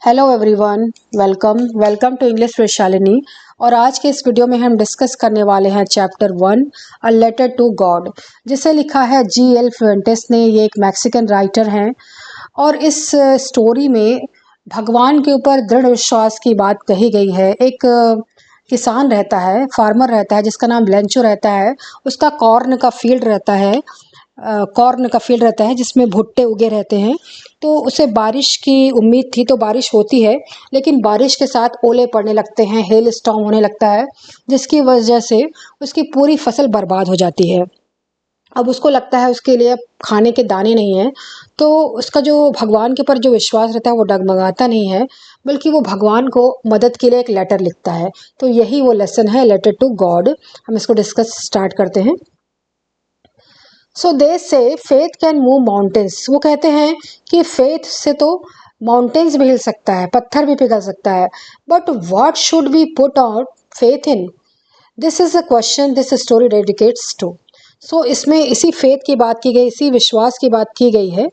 Hello everyone, welcome to English with Shalini. और आज के इस वीडियो में हम डिस्कस करने वाले हैं chapter 1 a letter to God, जिसे लिखा है G.L. फ्यूएंटेस ने। ये एक मैक्सिकन राइटर हैं और इस स्टोरी में भगवान के ऊपर दृढ़ विश्वास की बात कही गई है। एक किसान रहता है, फार्मर रहता है जिसका नाम लेंचो रहता है। उसका कॉर्न का फील्ड रहता है जिसमें भुट्टे उगे रहते हैं। तो उसे बारिश की उम्मीद थी, तो बारिश होती है, लेकिन बारिश के साथ ओले पड़ने लगते हैं, हेल स्टॉर्म होने लगता है, जिसकी वजह से उसकी पूरी फसल बर्बाद हो जाती है। अब उसको लगता है उसके लिए अब खाने के दाने नहीं हैं, तो उसका जो भगवान के ऊपर जो विश्वास रहता है वो डगमगाता नहीं है, बल्कि वो भगवान को मदद के लिए एक लेटर लिखता है। तो यही वो लेसन है, लेटर टू गॉड। हम इसको डिस्कस स्टार्ट करते हैं। सो दे से फेथ कैन मूव माउंटेन्स। वो कहते हैं कि फेथ से तो माउंटेन्स भी हिल सकता है, पत्थर भी पिघल सकता है। But what should we put our faith in? This is a question this story dedicates to. So इसमें इसी फेथ की बात की गई, इसी विश्वास की बात की गई है।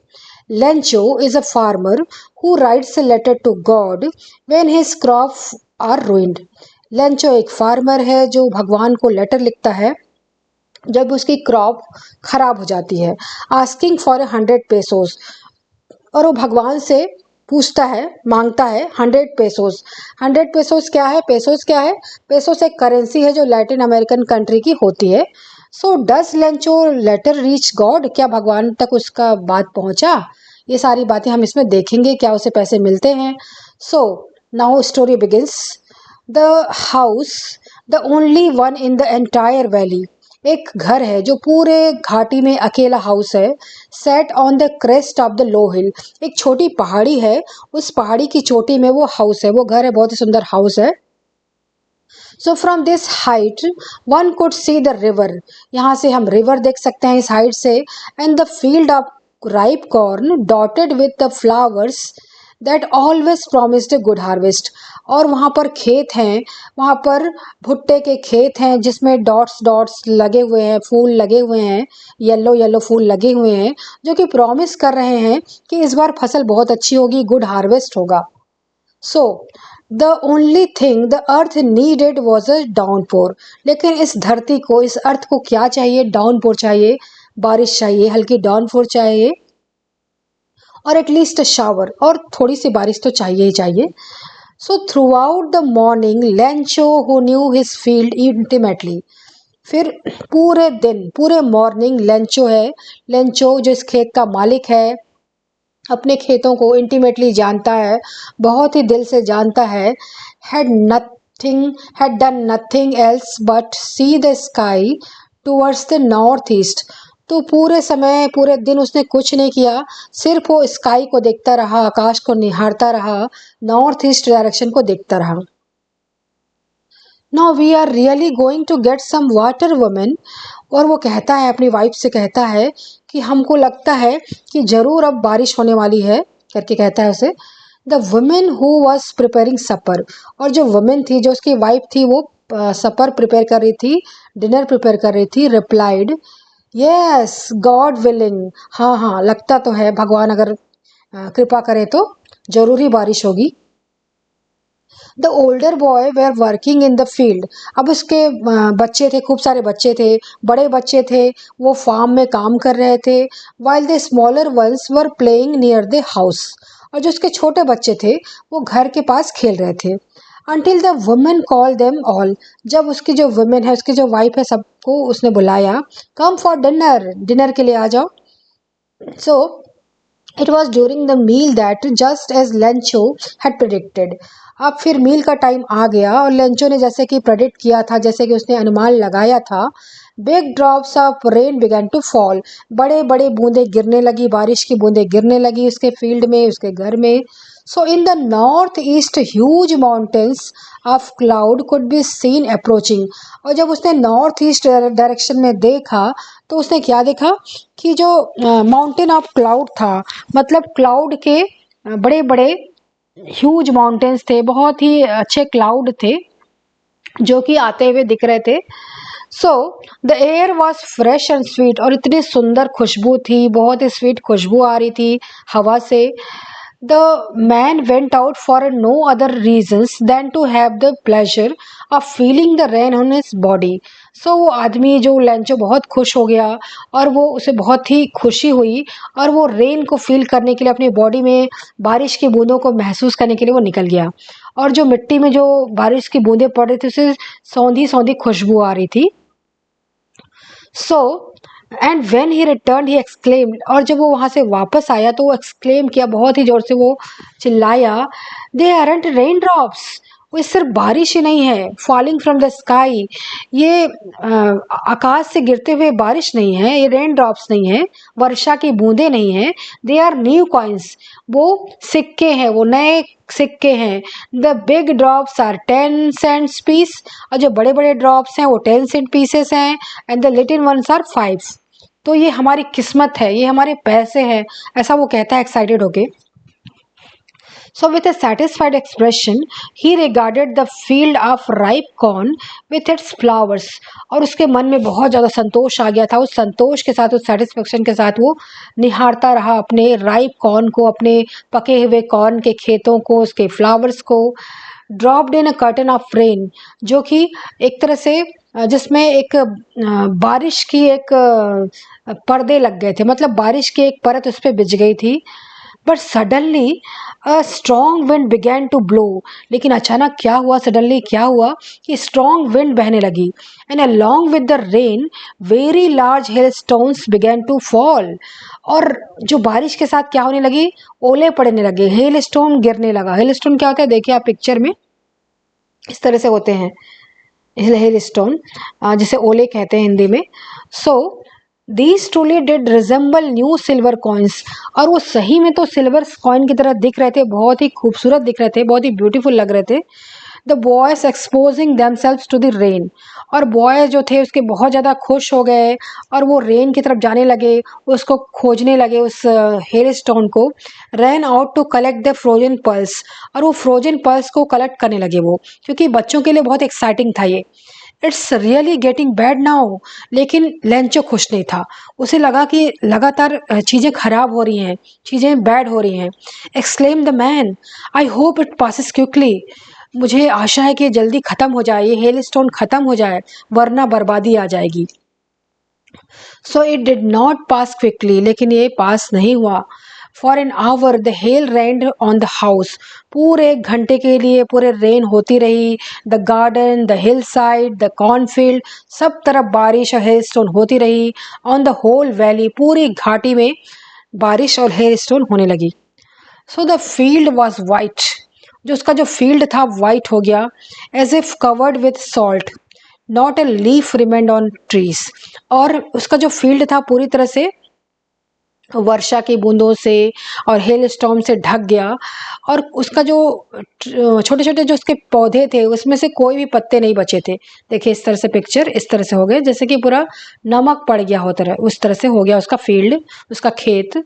Lencho is a farmer who writes a letter to God when his crop are ruined। Lencho एक फार्मर है जो भगवान को लेटर लिखता है जब उसकी क्रॉप खराब हो जाती है, आस्किंग फॉर 100 पेसोस। और वो भगवान से पूछता है, मांगता है 100 पेसोस। 100 पेसोस क्या है? पेसोस क्या है? पेसोस एक करेंसी है जो लैटिन अमेरिकन कंट्री की होती है। So does Lencho letter reach God? क्या भगवान तक उसका बात पहुंचा? ये सारी बातें हम इसमें देखेंगे, क्या उसे पैसे मिलते हैं। So now story begins. The house, the only one in the entire valley. एक घर है जो पूरे घाटी में अकेला हाउस है। Set on the crest of the low hill. एक छोटी पहाड़ी है, उस पहाड़ी की चोटी में वो हाउस है, वो घर है, बहुत ही सुंदर हाउस है। So from this height one could see the river. यहाँ से हम रिवर देख सकते हैं इस हाइट से। And the field of ripe corn dotted with the flowers that always promised a good harvest. और वहाँ पर खेत हैं, वहाँ पर भुट्टे के खेत हैं जिसमें डॉट्स डॉट्स लगे हुए हैं, फूल लगे हुए हैं, येलो येलो फूल लगे हुए हैं, जो कि प्रॉमिस कर रहे हैं कि इस बार फसल बहुत अच्छी होगी, गुड हार्वेस्ट होगा। So the only thing the earth needed was a downpour. लेकिन इस धरती को, इस अर्थ को क्या चाहिए? डाउनपोर चाहिए, बारिश चाहिए, हल्की डाउनपोर चाहिए, और एटलीस्ट शावर, और थोड़ी सी बारिश तो चाहिए ही चाहिए। So through out the morning Lencho who knew his field intimately. फिर पूरे दिन, पूरे मॉर्निंग लेंचो है, लेंचो जो इस खेत का मालिक है, अपने खेतों को इंटीमेटली जानता है, बहुत ही दिल से जानता है। Had done nothing else but see the sky towards the north east. तो पूरे समय, पूरे दिन उसने कुछ नहीं किया, सिर्फ वो स्काई को देखता रहा, आकाश को निहारता रहा, नॉर्थ ईस्ट डायरेक्शन को देखता रहा। Now we are really going to get some water woman. और वो कहता है, अपनी वाइफ से कहता है कि हमको लगता है कि जरूर अब बारिश होने वाली है, करके कहता है उसे। The woman who was preparing supper. और जो वुमेन थी, जो उसकी वाइफ थी, वो सपर प्रिपेयर कर रही थी, डिनर प्रिपेयर कर रही थी, रिप्लाइड यस गॉड विलिंग। हाँ हाँ, लगता तो है, भगवान अगर कृपा करे तो जरूर ही बारिश होगी। The older boy where working in the field. अब उसके बच्चे थे, खूब सारे बच्चे थे, बड़े बच्चे थे, वो फार्म में काम कर रहे थे। While the smaller ones were playing near the house. और जो उसके छोटे बच्चे थे वो घर के पास खेल रहे थे। Until the women call them all. जब उसकी जो वुमेन है, उसकी जो वाइफ है, सबको उसने बुलाया, कम फॉर डिनर, डिनर के लिए आ जाओ। So it was during the meal that just as Lencho had predicted. अब फिर मील का टाइम आ गया और लेंचो ने जैसे कि प्रेडिक्ट किया था, जैसे कि उसने अनुमान लगाया था, big drops of rain began to fall. बड़े बड़े बूंदे गिरने लगी, बारिश की बूंदें गिरने लगी उसके फील्ड में, उसके घर में। So in the north east huge mountains of cloud could be seen approaching. और जब उसने नॉर्थ ईस्ट डायरेक्शन में देखा तो उसने क्या देखा कि जो माउंटेन ऑफ क्लाउड था, मतलब क्लाउड के बड़े बड़े ह्यूज माउंटेन्स थे, बहुत ही अच्छे क्लाउड थे जो कि आते हुए दिख रहे थे। So the air was fresh and sweet. और इतनी सुंदर खुशबू थी, बहुत ही स्वीट खुशबू आ रही थी हवा से। The man went out for no other reasons than to have the pleasure of feeling the rain on his body. So वो आदमी जो लेंचो बहुत खुश हो गया और वो उसे बहुत ही खुशी हुई और वो रेन को फील करने के लिए अपनी बॉडी में बारिश की बूंदों को महसूस करने के लिए वो निकल गया और जो मिट्टी में जो बारिश की बूंदें पड़ रही थी उसे सौंधी सौंधी खुशबू आ रही थी. So and when he return he exclaimed, और जब वो वहाँ से वापस आया तो वो एक्सक्लेम किया, बहुत ही जोर से वो चिल्लाया, दे आरंट रेन ड्रॉप्स, वो सिर्फ बारिश ही नहीं है, फॉलिंग फ्रॉम द स्काई, ये आकाश से गिरते हुए बारिश नहीं है, ये रेन ड्रॉप्स नहीं है, वर्षा की बूंदें नहीं है, दे आर न्यू कॉइन्स, वो सिक्के हैं, वो नए सिक्के हैं. The big drops are 10 cents piece, और जो बड़े बड़े ड्रॉप्स हैं वो 10 सेंट पीसेस हैं, and the little ones are 5. तो ये हमारी किस्मत है, ये हमारे पैसे हैं, ऐसा वो कहता है एक्साइटेड होके. So with a satisfied expression, he regarded the field of ripe corn with its flowers. और उसके मन में बहुत ज़्यादा संतोष आ गया था. उस संतोष के साथ, उस सेटिस्फेक्शन के साथ वो निहारता रहा अपने राइप कॉर्न को, अपने पके हुए कॉर्न के खेतों को, उसके फ्लावर्स को. Dropped in a curtain of rain, जो कि एक तरह से जिसमें एक बारिश की एक पर्दे लग गए थे, मतलब बारिश की एक परत उस पर बिछ गई थी. But suddenly a strong wind began to blow, लेकिन अचानक क्या हुआ, सडनली क्या हुआ कि स्ट्रॉन्ग विंड बहने लगी. And along with the rain very large hail stones began to fall, और जो बारिश के साथ क्या होने लगी, ओले पड़ने लगे, हेल स्टोन गिरने लगा. हेल स्टोन क्या होता है, देखिए आप पिक्चर में इस तरह से होते हैं हेल स्टोन, जिसे ओले कहते हैं हिंदी में. सो These truly did resemble new silver coins, और वो सही में तो सिल्वर कॉइन की तरह दिख रहे थे, बहुत ही खूबसूरत दिख रहे थे, बहुत ही ब्यूटीफुल लग रहे थे. The boys exposing themselves to the rain, और बॉयज जो थे उसके बहुत ज़्यादा खुश हो गए और वो रेन की तरफ जाने लगे, उसको खोजने लगे, उस हेल स्टोन को. Ran out to collect the frozen pearls, और वो फ्रोजन पल्स को कलेक्ट करने लगे वो, क्योंकि बच्चों के लिए बहुत एक्साइटिंग था ये. It's really getting bad now, लेकिन लेंचो खुश नहीं था. उसे लगा कि लगातार चीज़ें खराब हो रही हैं, चीज़ें बैड हो रही हैं. Exclaim the man, I hope it passes quickly, मुझे आशा है कि जल्दी ख़त्म हो जाए, ये हेल स्टोन ख़त्म हो जाए, वरना बर्बादी आ जाएगी. So it did not pass quickly, लेकिन ये पास नहीं हुआ. For an hour the hell rained on the house, पूरे एक घंटे के लिए पूरे रेन होती रही. The garden, the hill side, the cornfield, सब तरफ बारिश और हेल स्टोन होती रही. ऑन द होल वैली, पूरी घाटी में बारिश और हेल स्टोन होने लगी. So the field was white, जो उसका जो फील्ड था वाइट हो गया. As if covered with salt, not a leaf remained on trees, और उसका जो फील्ड था पूरी तरह से वर्षा की बूंदों से और हेल स्टॉर्म से ढक गया, और उसका जो छोटे छोटे जो उसके पौधे थे उसमें से कोई भी पत्ते नहीं बचे थे. देखिए इस तरह से पिक्चर इस तरह से हो गए, जैसे कि पूरा नमक पड़ गया हो, तरह उस तरह से हो गया उसका फील्ड, उसका खेत.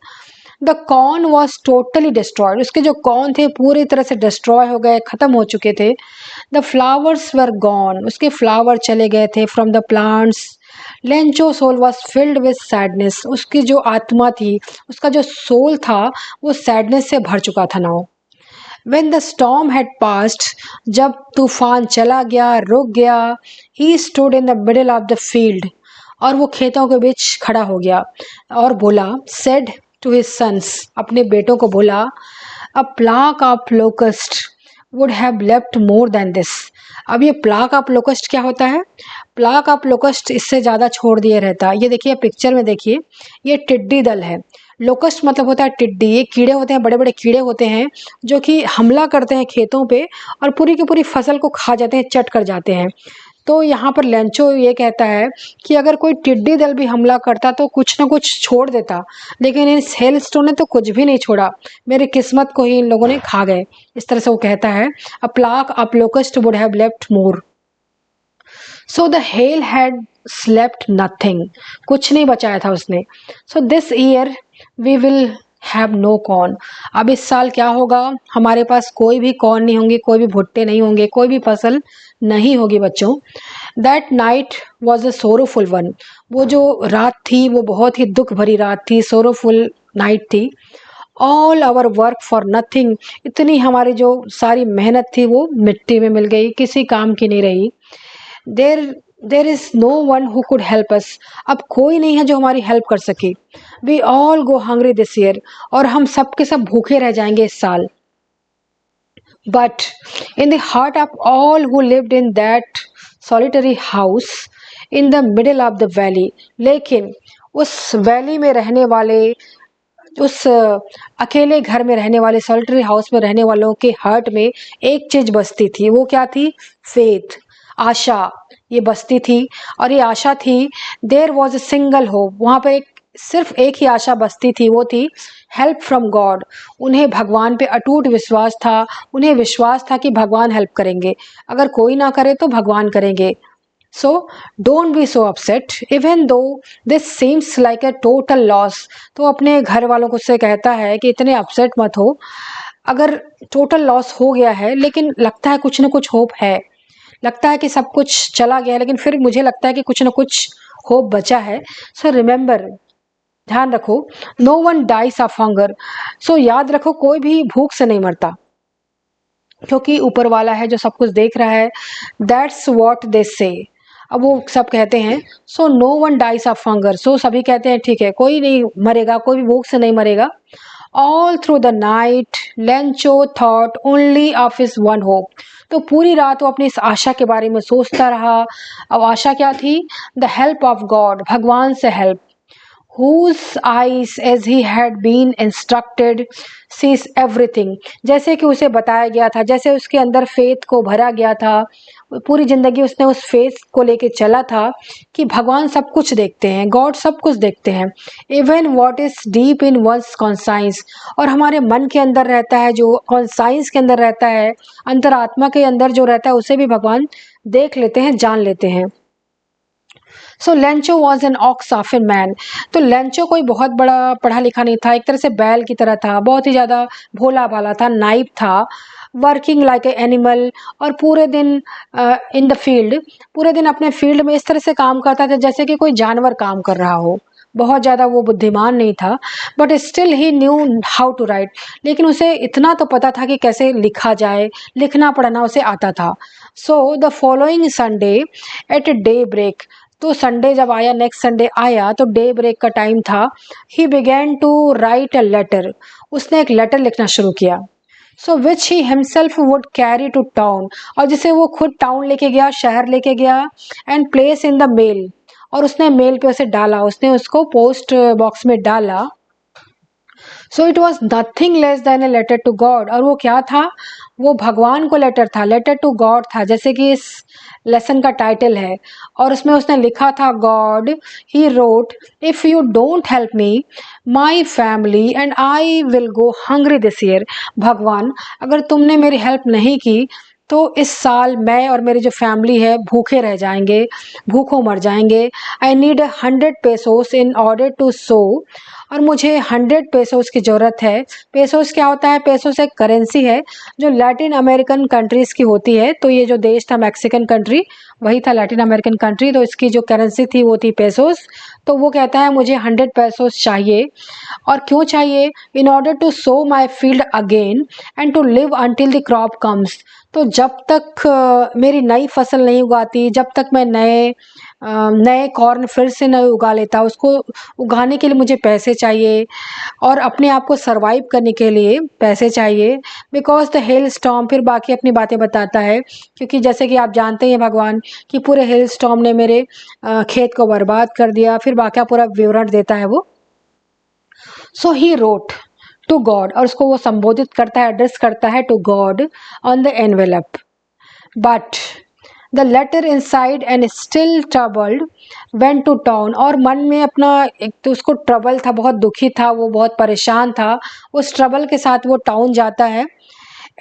The corn was totally destroyed, उसके जो कॉर्न थे पूरी तरह से डिस्ट्रॉय हो गए, ख़त्म हो चुके थे. द फ्लावर्स वर गॉन, उसके फ्लावर चले गए थे from the plants. Lencho soul was filled with sadness, उसकी जो आत्मा थी, उसका जो सोल था वो सैडनेस से भर चुका था now. When the storm had passed, जब तूफान चला गया, रुक गया, he stood in the middle of the field, और वो खेतों के बीच खड़ा हो गया और बोला, said to his sons, अपने बेटों को बोला, a plague of locust would have left more than this. अब ये प्लाग ऑफ लोकस्ट क्या होता है, प्लाग ऑफ लोकस्ट इससे ज़्यादा छोड़ दिए रहता. ये देखिए पिक्चर में देखिए, ये टिड्डी दल है. लोकस्ट मतलब होता है टिड्डी, ये कीड़े होते हैं, बड़े बड़े कीड़े होते हैं जो कि हमला करते हैं खेतों पे और पूरी की पूरी फसल को खा जाते हैं, चट कर जाते हैं. तो यहाँ पर लेंचो ये कहता है कि अगर कोई टिड्डी दल भी हमला करता तो कुछ ना कुछ छोड़ देता, लेकिन इस हेल स्टोन ने तो कुछ भी नहीं छोड़ा, मेरी किस्मत को ही इन लोगों ने खा गए. इस तरह से वो कहता है, a plague of locust would have left more. So the hail had left nothing, कुछ नहीं बचाया था उसने. So this year we will have no corn, अब इस साल क्या होगा, हमारे पास कोई भी कॉर्न नहीं होंगे, कोई भी भुट्टे नहीं होंगे, कोई भी फसल नहीं होगी बच्चों. That night was a sorrowful one, वो जो रात थी वो बहुत ही दुख भरी रात थी, सोरोफुल नाइट थी. All our work for nothing, इतनी हमारी जो सारी मेहनत थी वो मिट्टी में मिल गई, किसी काम की नहीं रही। There is no one who could help us, अब कोई नहीं है जो हमारी हेल्प कर सके। We all go hungry this year, और हम सब के सब भूखे रह जाएंगे इस साल। But in the heart of all who lived in that solitary house in the middle of the valley, लेकिन उस वैली में रहने वाले, उस अकेले घर में रहने वाले, सॉलिटरी हाउस में रहने वालों के हार्ट में एक चीज बसती थी। वो क्या थी? फेथ, आशा, ये बसती थी। और ये आशा थी, there was a single hope, वहां पर सिर्फ एक ही आशा बसती थी, वो थी हेल्प फ्रॉम गॉड। उन्हें भगवान पे अटूट विश्वास था, उन्हें विश्वास था कि भगवान हेल्प करेंगे, अगर कोई ना करे तो भगवान करेंगे। So don't be so upset even though this seems like a total loss। तो अपने घर वालों को से कहता है कि इतने अपसेट मत हो, अगर टोटल लॉस हो गया है लेकिन लगता है कुछ ना कुछ होप है, लगता है कि सब कुछ चला गया है लेकिन फिर मुझे लगता है कि कुछ ना कुछ होप बचा है। सो रिमेंबर, ध्यान रखो, no one dies of hunger. So याद रखो, कोई भी भूख से नहीं मरता, क्योंकि ऊपर वाला है जो सब कुछ देख रहा है। दैट्स वॉट दे से। अब वो सब कहते हैं so no one dies of hunger, so सभी कहते हैं ठीक है, कोई नहीं मरेगा, कोई भी भूख से नहीं मरेगा। All through the night Lencho thought only of his one hope. तो पूरी रात वो अपनी इस आशा के बारे में सोचता रहा। अब आशा क्या थी? द हेल्प ऑफ गॉड, भगवान से help. whose eyes as he had been instructed sees everything, जैसे कि उसे बताया गया था, जैसे उसके अंदर फेथ को भरा गया था, पूरी जिंदगी उसने उस फेथ को लेके चला था कि भगवान सब कुछ देखते हैं, गॉड सब कुछ देखते हैं। Even what is deep in one's conscience, और हमारे मन के अंदर रहता है, जो कॉन्साइंस के अंदर रहता है, अंतरात्मा के अंदर जो रहता है, उसे भी भगवान देख लेते हैं, जान लेते हैं। So Lencho was an ox of a man. तो लेंचो कोई बहुत बड़ा पढ़ा लिखा नहीं था, एक तरह से बैल की तरह था, बहुत ही ज़्यादा भोला भाला था, नाइव था, वर्किंग लाइक ए एनिमल। और पूरे दिन इन द फील्ड, पूरे दिन अपने फील्ड में इस तरह से काम करता था जैसे कि कोई जानवर काम कर रहा हो। बहुत ज़्यादा वो बुद्धिमान नहीं था, but still he knew how to write. लेकिन उसे इतना तो पता था कि कैसे लिखा जाए, लिखना पढ़ना उसे आता था। So the following Sunday at daybreak, तो संडे जब आया, नेक्स्ट संडे आया तो डे ब्रेक का टाइम था। He began to write a letter, उसने एक लेटर लिखना शुरू किया। So which he himself would carry to town, और जिसे वो खुद टाउन लेके गया, शहर लेके गया, and place in the mail, और उसने मेल पे उसे डाला, उसने उसको पोस्ट बॉक्स में डाला। So it was nothing less than a letter to God, और वो क्या था? वो भगवान को लेटर था, लेटर टू गॉड था, जैसे कि इस लेसन का टाइटल है। और उसमें उसने लिखा था, God he wrote, if you don't help me my family and I will go hungry this year. भगवान, अगर तुमने मेरी हेल्प नहीं की तो इस साल मैं और मेरी जो फैमिली है भूखे रह जाएंगे, भूखों मर जाएंगे। I need 100 pesos in order to sow, और मुझे 100 पेसोस की ज़रूरत है। पेसोस क्या होता है? पेसोस एक करेंसी है जो लैटिन अमेरिकन कंट्रीज़ की होती है। तो ये जो देश था मैक्सिकन कंट्री, वही था लैटिन अमेरिकन कंट्री, तो इसकी जो करेंसी थी वो थी पेसोस। तो वो कहता है मुझे 100 पेसोस चाहिए। और क्यों चाहिए? In order to sow my field again and to live until the crop comes. तो जब तक मेरी नई फसल नहीं उगाती, जब तक मैं नए कॉर्न फिर से नहीं उगा लेता, उसको उगाने के लिए मुझे पैसे चाहिए, और अपने आप को सरवाइव करने के लिए पैसे चाहिए। बिकॉज द हेल स्टॉर्म, फिर बाकी अपनी बातें बताता है, क्योंकि जैसे कि आप जानते हैं भगवान कि पूरे हेल स्टॉर्म ने मेरे खेत को बर्बाद कर दिया। फिर बाकी पूरा विवरण देता है वो। So he wrote to God, और उसको वो संबोधित करता है, एड्रेस करता है to God on the envelope. But the letter inside and still troubled went to town, और मन में अपना एक तो उसको ट्रबल था, बहुत दुखी था, वो बहुत परेशान था। उस ट्रबल के साथ वो टाउन जाता है।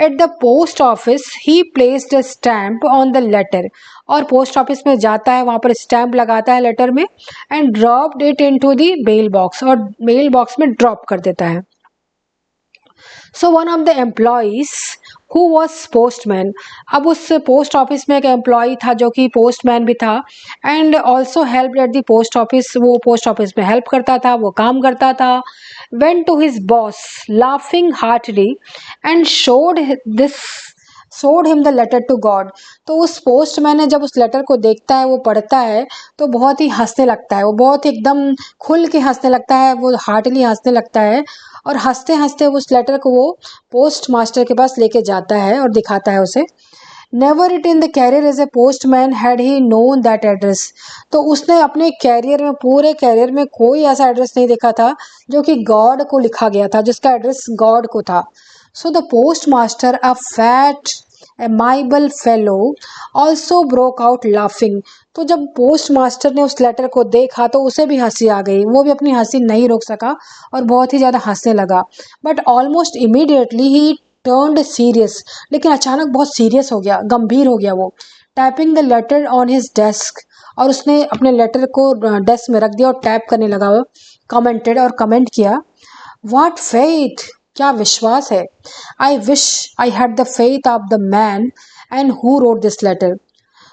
At the post office he placed a stamp on the letter, और पोस्ट ऑफिस में जाता है, वहाँ पर स्टैम्प लगाता है लेटर में, and dropped it into the mail box, और मेल बॉक्स में ड्रॉप कर देता है। So one of the employees who was postman, अब उस पोस्ट ऑफिस में एक एम्प्लॉय था जो कि पोस्टमैन भी था and also help at the post office, वो पोस्ट ऑफिस में हेल्प करता था, वो काम करता था। Went to his boss laughing heartily and showed him the letter to God. तो उस पोस्टमैन ने जब उस लेटर को देखता है, वो पढ़ता है, तो बहुत ही हंसने लगता है, वो बहुत ही एकदम खुल के हंसने लगता है, वो हार्टली हंसने लगता है और हंसते हंसते उस लेटर को वो पोस्ट मास्टर के पास लेके जाता है और दिखाता है उसे। Never it in the career as a postman had he known that address. तो उसने अपने कैरियर में, पूरे कैरियर में कोई ऐसा एड्रेस नहीं देखा था जो कि गॉड को लिखा गया था, जिसका एड्रेस गॉड को था। So the post master, a fat amiable fellow, also broke out laughing. तो जब पोस्ट मास्टर ने उस लेटर को देखा तो उसे भी हंसी आ गई, वो भी अपनी हंसी नहीं रोक सका और बहुत ही ज़्यादा हंसने लगा। But almost immediately he turned serious, लेकिन अचानक बहुत सीरियस हो गया, गंभीर हो गया वो। Typing the later on his desk, और उसने अपने लेटर को डेस्क में रख दिया और टाइप करने लगा। वो कमेंटेड और कमेंट किया, व्हाट फेथ, क्या विश्वास है। I wish I had the faith of the man and who wrote this letter.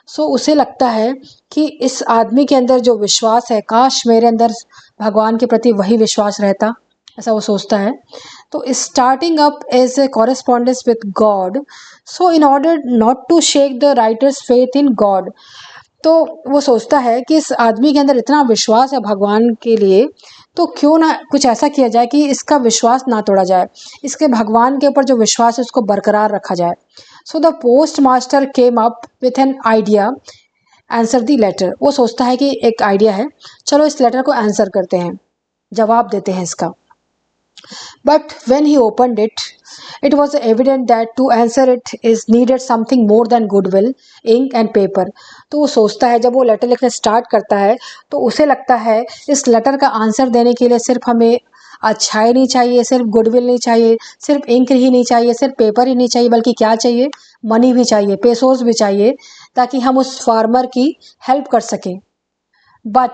So उसे लगता है कि इस आदमी के अंदर जो विश्वास है, काश मेरे अंदर भगवान के प्रति वही विश्वास रहता, ऐसा वो सोचता है। तो starting up as a correspondence with God, so in order not to shake the writer's faith in God. तो वो सोचता है कि इस आदमी के अंदर इतना विश्वास है भगवान के लिए, तो क्यों ना कुछ ऐसा किया जाए कि इसका विश्वास ना तोड़ा जाए, इसके भगवान के ऊपर जो विश्वास है उसको बरकरार रखा जाए। So the post master came up with an idea, answer the letter. वो सोचता है कि एक आइडिया है, चलो इस लेटर को आंसर करते हैं, जवाब देते हैं इसका। But when he opened it, it was evident that to answer it is needed something more than goodwill, ink and paper. तो वो सोचता है, जब वो लेटर लिखना स्टार्ट करता है तो उसे लगता है इस लेटर का आंसर देने के लिए सिर्फ हमें अच्छाई नहीं चाहिए, सिर्फ गुडविल नहीं चाहिए, सिर्फ इंक ही नहीं चाहिए, सिर्फ पेपर ही नहीं चाहिए, बल्कि क्या चाहिए, मनी भी चाहिए, पेसोस भी चाहिए, ताकि हम उस फार्मर की हेल्प कर सकें। But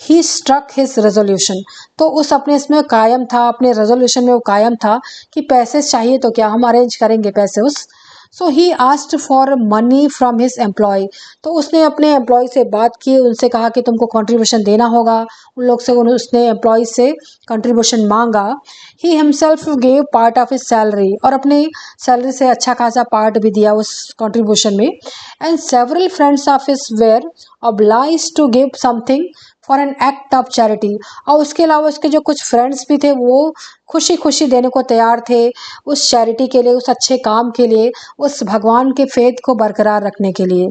he struck his resolution, तो उस अपने इसमें कायम था, अपने रेजोल्यूशन में वो कायम था कि पैसे चाहिए तो क्या, हम अरेंज करेंगे पैसे उस। So he asked for money from his employ, तो उसने अपने एम्प्लॉय से बात की, उनसे कहा कि तुमको कंट्रीब्यूशन देना होगा, उन लोग से उसने एम्प्लॉय से कंट्रीब्यूशन मांगा। He himself gave part of his salary, और अपनी सैलरी से अच्छा खासा पार्ट भी दिया उस कंट्रीब्यूशन में। And several friends of his were obliged to give something for an act of charity, और उसके अलावा उसके जो कुछ फ्रेंड्स भी थे वो खुशी खुशी देने को तैयार थे उस चैरिटी के लिए, उस अच्छे काम के लिए, उस भगवान के फेथ को बरकरार रखने के लिए।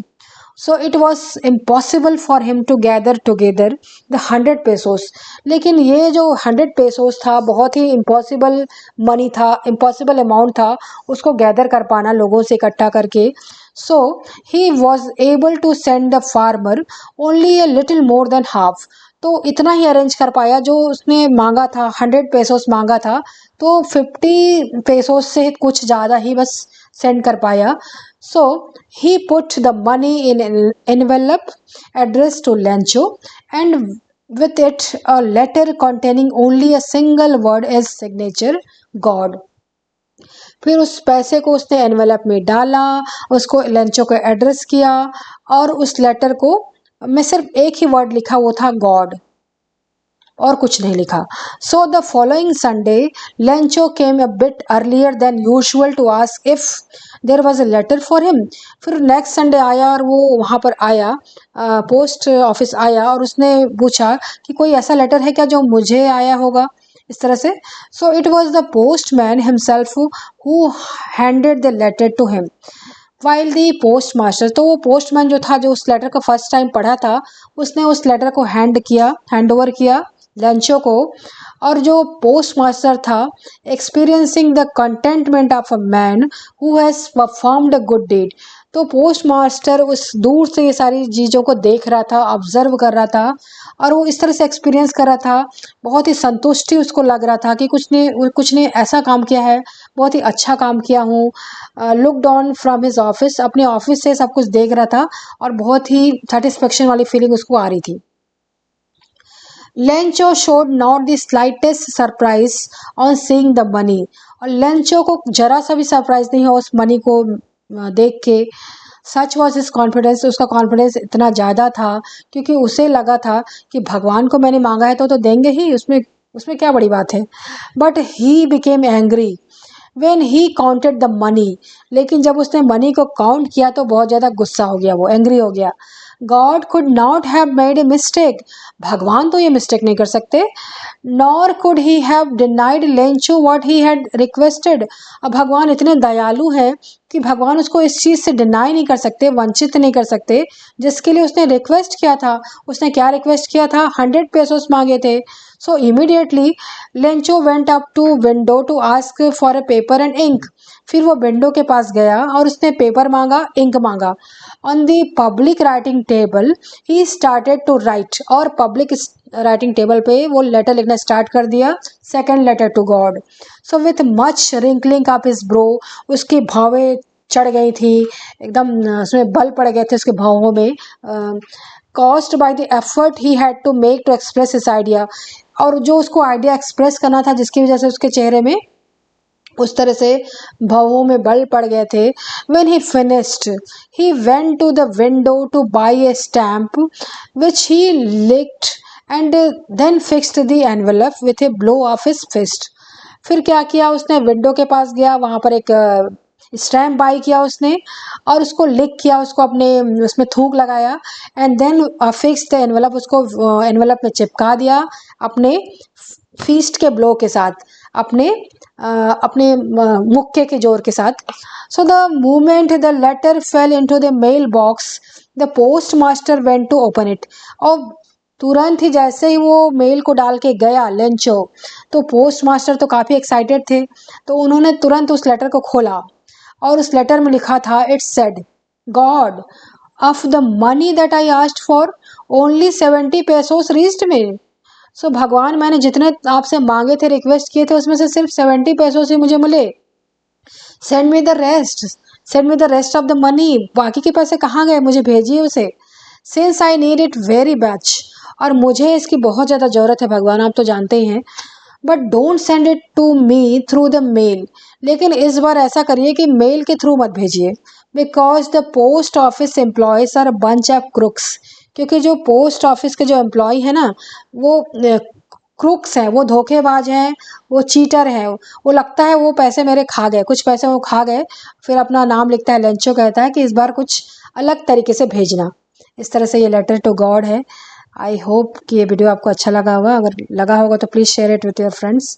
So it was impossible for him to gather together the 100 pesos, लेकिन ये जो 100 पेसोस था बहुत ही इम्पॉसिबल मनी था, इम्पॉसिबल अमाउंट था उसको गैदर कर पाना लोगों से इकट्ठा करके। So he was able to send the farmer only a little more than half, तो इतना ही अरेंज कर पाया जो उसने मांगा था, 100 पेसोस मांगा था, तो 50 पेसोस से कुछ ज़्यादा ही बस सेंड कर पाया। So he put the money in an envelope addressed to Lencho, and with it a letter containing only a single word as signature, God. फिर उस पैसे को उसने एनवेलप में डाला, उसको लेंचो को एड्रेस किया, और उस लेटर को में सिर्फ एक ही वर्ड लिखा, वो था गॉड, और कुछ नहीं लिखा। So the following Sunday Lencho came a bit earlier than usual to ask if there was a letter for him. फिर नेक्स्ट संडे आया और वो वहाँ पर आया, पोस्ट ऑफिस आया, और उसने पूछा कि कोई ऐसा लेटर है क्या जो मुझे आया होगा, इस तरह से। So it was the post man himself who handed the letter to him while the post master. तो वो पोस्टमैन जो था, जो उस लेटर को फर्स्ट टाइम पढ़ा था, उसने उस लेटर को हैंड ओवर किया लेंचो को। और जो पोस्ट मास्टर था, experiencing the contentment of a man who has performed a good deed, तो पोस्ट मास्टर उस दूर से ये सारी चीज़ों को देख रहा था, ऑब्जर्व कर रहा था, और वो इस तरह से एक्सपीरियंस कर रहा था, बहुत ही संतुष्टि उसको लग रहा था कि कुछ ने ऐसा काम किया है, बहुत ही अच्छा काम किया हूँ। Look down from his office, अपने ऑफिस से सब कुछ देख रहा था और बहुत ही सेटिस्फेक्शन वाली फीलिंग उसको आ रही थी। Lencho showed not the slightest surprise on seeing the money, और लेंचो को जरा सा भी सरप्राइज नहीं हुआ उस मनी को देख के। सच वॉज हिज कॉन्फिडेंस, उसका कॉन्फिडेंस इतना ज़्यादा था क्योंकि उसे लगा था कि भगवान को मैंने मांगा है तो देंगे ही, उसमें उसमें क्या बड़ी बात है। But he became angry when he counted the money, लेकिन जब उसने मनी को काउंट किया तो बहुत ज़्यादा गुस्सा हो गया, वो एंग्री हो गया। God could not have made a mistake, भगवान तो ये मिस्टेक नहीं कर सकते। Nor could he have denied Lencho what he had requested, अब भगवान इतने दयालु हैं कि भगवान उसको इस चीज़ से डिनाई नहीं कर सकते, वंचित नहीं कर सकते जिसके लिए उसने रिक्वेस्ट किया था। उसने क्या रिक्वेस्ट किया था? 100 पेसोस मांगे थे। So immediately Lencho went up to window to ask for a paper and ink, फिर वो विंडो के पास गया और उसने पेपर मांगा, इंक मांगा। On the public writing table he started to write, और पब्लिक राइटिंग टेबल पे वो लेटर लिखना स्टार्ट कर दिया, second letter to God. So with much wrinkling up his brow, उसकी भावें चढ़ गई थी एकदम, उसमें बल पड़ गए थे उसके भावों में। Caused by the effort he had to make to express his idea, और जो उसको आइडिया एक्सप्रेस करना था जिसकी वजह से उसके चेहरे में उस तरह से भावों में बल पड़ गए थे। When he finished, he went to the window to buy a stamp, which he licked and then fixed the envelope with a blow of his fist. फिर क्या किया उसने? विंडो के पास गया, वहाँ पर एक स्टैम्प बाई किया उसने और उसको लिख किया, उसको अपने उसमें थूक लगाया, and then fix the envelope, उसको एनवेलप में चिपका दिया अपने फीस्ट के ब्लो के साथ, अपने अपने मुक्के के जोर के साथ। So the moment the letter fell into the mail box, the post master went to open it, और तुरंत ही जैसे ही वो मेल को डाल के गया लेंचो, तो पोस्ट मास्टर तो काफ़ी एक्साइटेड थे, तो उन्होंने तुरंत उस लेटर को खोला और उस लेटर में लिखा था, it said, God of the money that I asked for only 70 pesos reached me. So भगवान, मैंने जितने आपसे मांगे थे, रिक्वेस्ट किए थे, उसमें से सिर्फ 70 पैसों से मुझे मिले। Send me the rest, send me the rest of the money, बाकी के पैसे कहाँ गए? मुझे भेजिए उसे। Since I need it very much, और मुझे इसकी बहुत ज़्यादा ज़रूरत है भगवान, आप तो जानते ही हैं। But don't send it to me through the mail, लेकिन इस बार ऐसा करिए कि मेल के थ्रू मत भेजिए। Because the post office employees are bunch of crooks, क्योंकि जो पोस्ट ऑफिस के जो एम्प्लॉय है ना, वो क्रुक्स हैं, वो धोखेबाज हैं, वो चीटर हैं, वो लगता है वो पैसे मेरे खा गए, कुछ पैसे वो खा गए, फिर अपना नाम लिखता है। लेंचो कहता है कि इस बार कुछ अलग तरीके से भेजना। इस तरह से ये लेटर टू गॉड है। आई होप कि ये वीडियो आपको अच्छा लगा होगा, अगर लगा होगा तो please share it with your friends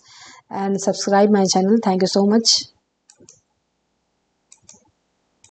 and subscribe my channel. Thank you so much.